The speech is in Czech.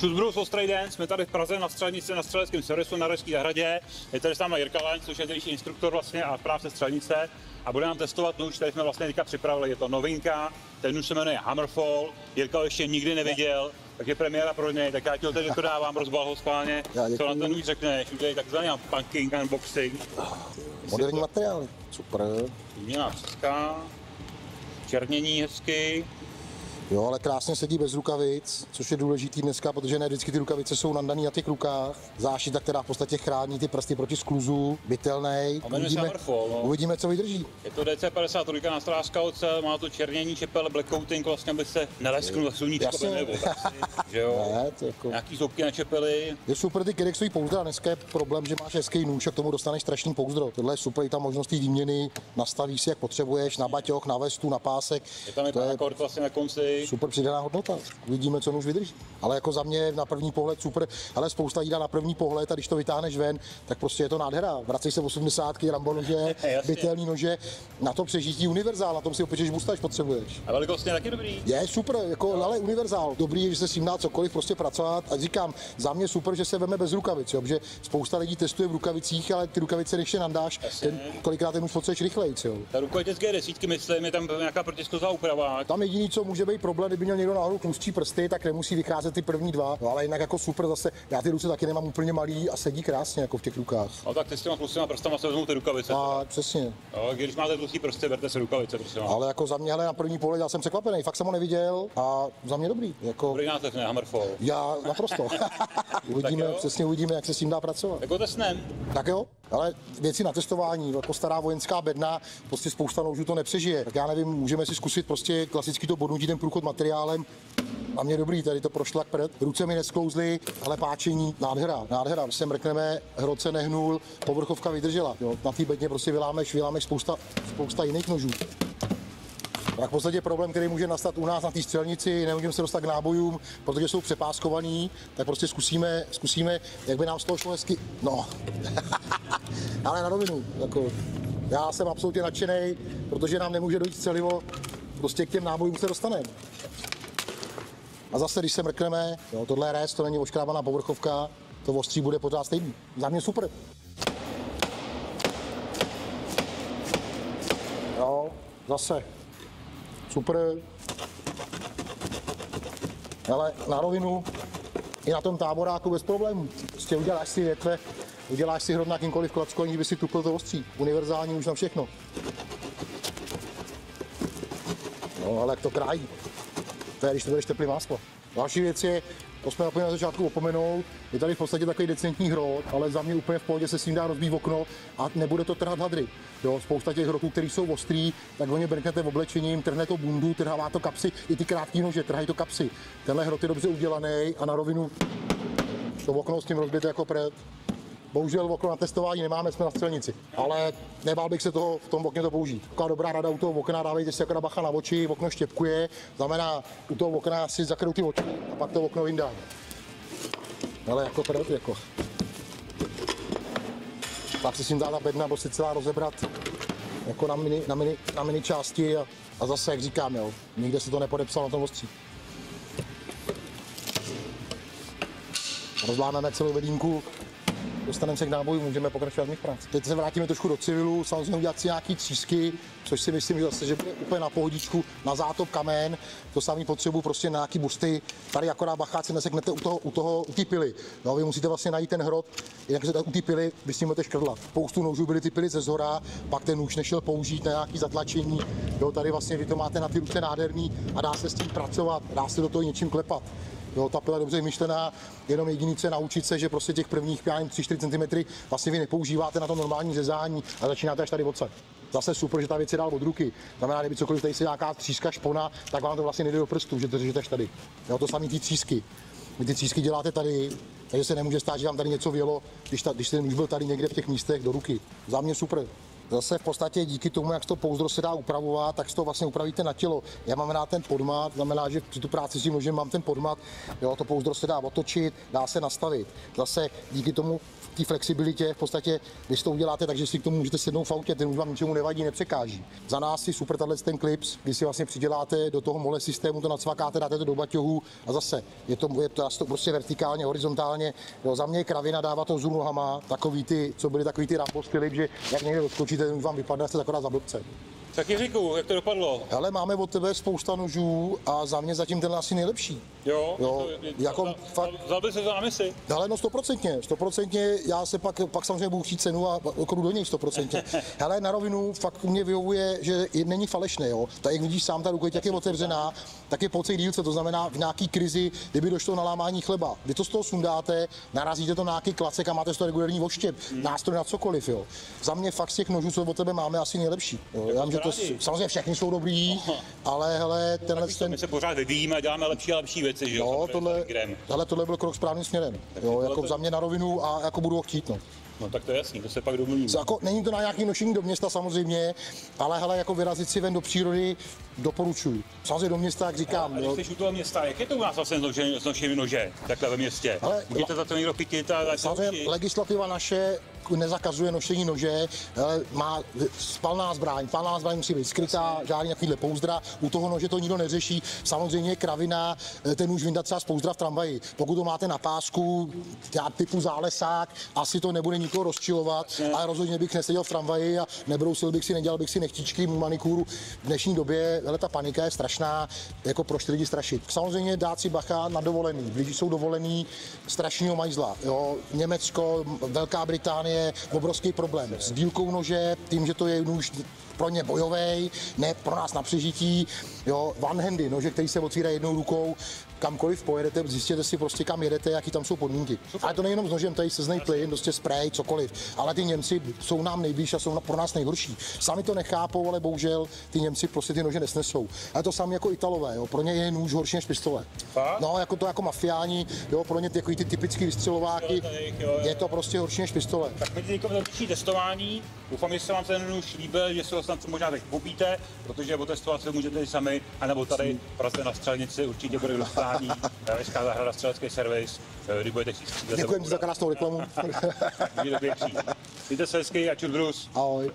Čusbru, ostrý den, jsme tady v Praze na střelnici na střeleckém servisu na Rajské zahradě. Je tady s námi Jirka Laň, což je nejvyšší instruktor vlastně a správce střelnice. A bude nám testovat nůž, který jsme vlastně teďka připravili. Je to novinka, ten nůž se jmenuje Hammerfall. Jirka ho ještě nikdy neviděl, takže premiéra pro něj. Tak já ti ho teď dodávám, rozbal ho schválně. Co na ten nůž řekneš? Udělej takzvaný punking unboxing. Moderní materiály, super. Výměná třeska, černění hezky. Jo, ale krásně sedí bez rukavic, což je důležitý dneska, protože ne vždycky ty rukavice jsou nandaný na těch rukách. Zášita, která v podstatě chrání ty prsty proti skluzu, bytelnej. Uvidíme, co vydrží. Je to DC53 na strážka ocel, má to černění, čepel, black coating, vlastně aby se nelesknul sluníčko nebo že jo? Ne, to jako... Nějaký zoubky na čepeli. Je super ty Kirexový pouzdra, dneska je problém, že máš hezký nůž a k tomu dostaneš strašný pouzdro. Tohle je super, i ta možnost výměny, nastavíš si jak potřebuješ, na baťoch, na vestu, na pásek. Je tam i kord vlastně na konci. Super přidaná hodnota. Uvidíme, co nůž vydrží. Ale jako za mě na první pohled super, ale spousta jídla na první pohled a když to vytáhneš ven, tak prostě je to nádhera. Vracej se 80, Rambo nože, bytelný nože, na to přežití univerzál, na tom si opečeš busta, když potřebuješ. A velikostně taky dobrý. Je super, jako ale univerzál. Dobrý, že se s tím dá cokoliv prostě pracovat. A říkám, za mě super, že se veme bez rukavic, jo, protože spousta lidí testuje v rukavicích, ale ty rukavice když je nandáš, kolikrát ten už potřebuješ rychleji, jo. Ta rukojeťské desítky, myslím, je tam nějaká protiskluzová úprava. Tam jediný, co může být problém, kdyby měl někdo náhodou tlustší prsty, tak nemusí vycházet ty první dva. No, ale jinak jako super zase. Já ty ruce taky nemám úplně malý a sedí krásně jako v těch rukách. No tak ty s těma tlustýma prstama se vezmou ty rukavice. A přesně. No, když máte tlustý prsty, berte si rukavice, prosím. Ale jako za mě, hele, na první pohled já jsem překvapený, fakt jsem ho neviděl a za mě dobrý. Jako... Dobrý název, ne Hammerfall. Já naprosto. Uvidíme, jak se s tím dá pracovat. Jako testnem. Tak jo, ale věci na testování, jako stará vojenská bedna, prostě spousta nožů to nepřežije. Tak já nevím, můžeme si zkusit prostě klasicky to bodnutí, ten průchod materiálem. A mě dobrý, tady to prošlak před. Ruce mi nesklouzly, ale páčení, nádhera. Když se mrkneme, hroce nehnul, povrchovka vydržela. Jo, na té bedně prostě vylámeš spousta jiných nožů. Tak v podstatě problém, který může nastat u nás na té střelnici, nemůžeme se dostat k nábojům, protože jsou přepáskovaný, tak prostě zkusíme, jak by nám z toho šlo hezky. No, ale na rovinu, jako, já jsem absolutně nadšený, protože nám nemůže dojít střelivo, prostě k těm nábojům se dostaneme. A zase, když se mrkneme, jo, tohle je rez, to není oškrábaná povrchovka, to ostří bude pořád stejný. Za mě super. Jo, zase. Super. Ale na rovinu i na tom táboráku bez problémů. Prostě uděláš si větve, uděláš si hrot na kýmkoliv klacku, aniž by si tupl to ostří. Univerzální už na všechno. No, ale jak to krájí. To je, když to budeš teplý máslo. Další věc je, to jsme na začátku opomenout, je tady v podstatě takový decentní hrot, ale za mě úplně v pohodě se s tím dá rozbít okno a nebude to trhat hadry. Jo, spousta těch hrotů, které jsou ostrý, tak oni brnknete v oblečením, trhne to bundu, trhává to kapsy, i ty krátký nože, trhají to kapsy. Tenhle hrot je dobře udělaný a na rovinu to okno s tím rozbijete jako před. Bohužel okno na testování nemáme, jsme na střelnici, ale nebál bych se toho v tom okně to použít. Taková dobrá rada u toho okna, dávejte si akorát bacha na oči, okno štěpkuje, znamená u toho okna si zakryjou ty oči a pak to okno vyndá. Ale jako prd, jako. Pak se s tím dá ta bedna prostě celá rozebrat jako na mini části a zase, jak říkám, jo, nikde se to nepodepsalo na tom ostří. Rozlámeme celou bedínku. Dostaneme se k náboju, můžeme pokračovat v mých prác. Teď se vrátíme trošku do civilu, samozřejmě udělat si nějaký třísky, což si myslím, že zase, že bude úplně na pohodičku, na zátop kamen, to samý potřebu prostě na nějaký busty. Tady akorát bacháci neseknete u té pily. No, vy musíte vlastně najít ten hrot, jinak se u té pily vy s tím budete škrtlat. Spoustu nožů byly ty pily ze zhora, pak ten nůž nešel použít na nějaký zatlačení. Jo, tady vlastně vy to máte na ty ruce nádherný a dá se s tím pracovat, dá se do toho něčím klepat. Jo, ta pila je dobře vymyšlená, jenom jediný co je naučit se, že prostě těch prvních 3-4 cm vlastně vy nepoužíváte na to normální řezání a začínáte až tady odsad. Zase super, že ta věc je dál od ruky. Znamená, kdyby cokoliv tady se nějaká tříska špona, tak vám to vlastně nejde do prstů, že to držíte až tady. Jo, to samý ty třísky. Vy ty třísky děláte tady, takže se nemůže stát, že vám tady něco vělo, když ten nůž byl tady někde v těch místech do ruky. Za mě super. Zase v podstatě díky tomu, jak to pouzdro se dá upravovat, tak si to vlastně upravíte na tělo. Já mám rád ten podmat, znamená, že při tu práci s tím nožem mám ten podmat, jo, to pouzdro se dá otočit, dá se nastavit. Zase díky tomu té flexibilitě v podstatě, když to uděláte, takže si k tomu můžete sednout v autě, ten už vám ničemu nevadí, nepřekáží. Za nás si super ten klips, kdy si vlastně přiděláte do toho mole systému, to nacvakáte, dáte to do baťohu a zase je to prostě vertikálně, horizontálně. Jo, za mě je kravina, dává to vzhůru nohama, takový ty, co byly takový ty Rambo Philip, že jak někde odskočíte, ten už vám vypadne, jste taková za blbce. Tak Jiříku, jak to dopadlo? Ale máme od tebe spousta nožů a za mě zatím ten asi nejlepší. Jo, jako fakt. Vzal by se to na misi? Ale no 100%, já se pak samozřejmě budu chtít cenu a jdu do něj 100%. Hele, na rovinu fakt mě vyhovuje, že není falešné, jo. Tak jak vidíš sám, ta rukojeť, jak je otevřená, tak je po celý dílce, to znamená v nějaký krizi, kdyby došlo na lámání chleba. Vy to z toho sundáte, narazíte to na nějaký klacek a máte z toho regulární oštěp, nástroj na cokoliv, jo. Za mě fakt z těch nožů, co od tebe máme, asi nejlepší. Jo. Já vím, že to samozřejmě všechny jsou dobrý, ale hele, My se pořád vyvíjíme a děláme lepší a lepší věci, že jo? Tohle byl krok správným směrem. Jo, jako za mě na rovinu a jako budu ho chtít, no. No tak to je jasný, to se pak domluvíme. Jako, není to na nějaký nošení do města samozřejmě, ale hele, jako vyrazit si ven do přírody doporučuji. Samozřejmě do města, jak říkám. A když jsi u toho města, jak je to u nás vlastně s nošení nože, takhle ve městě? Můžete za to někdo chytit a samozřejmě legislativa naše nezakazuje nošení nože, má palná zbraň musí být skrytá, žádný takovýhle pouzdra, u toho nože to nikdo neřeší. Samozřejmě kravina, ten už vyndat třeba z pouzdra v tramvaji. Pokud to máte na pásku, typu zálesák, asi to nebude nikoho rozčilovat, ale rozhodně bych neseděl v tramvaji a nebrousil bych si, nedělal bych si nechtičky, manikúru. V dnešní době, hele, ta panika je strašná, jako proč ty lidi strašit. Samozřejmě dát si bacha na dovolený. Lidi jsou dovolený strašného majzla. Jo. Německo, Velká Británie, obrovský problém s dílkou nože, tím, že to je nůž pro ně bojový, ne pro nás na přežití. Jo, one-handy, nože, který se otvírají jednou rukou, kamkoliv pojedete, zjistěte si prostě, kam jedete, jaký tam jsou podmínky. Ale to nejenom s nožem, tady slznej plyn, prostě spray, cokoliv. Ale ty Němci jsou nám nejblíž a jsou pro nás nejhorší. Sami to nechápou, ale bohužel ty Němci prostě ty nože nesnesou. A to samé jako Italové, jo. Pro ně je nůž horší než pistole. No, jako to jako mafiáni, jo, pro ně ty typický vystřelováky, je to prostě horší než pistole. Tak my teď začíná testování. Doufám, že se vám ten nůž líbil, že se ho snad možná tak popíte, protože otestovat se můžete i sami, anebo tady v Praze na střelnici určitě bude dostání. Městská zahrada, střelecký servis, kdy budete chtít. Děkujeme za krásnou reklamu. Mějte se hezky a čus brus. Ahoj.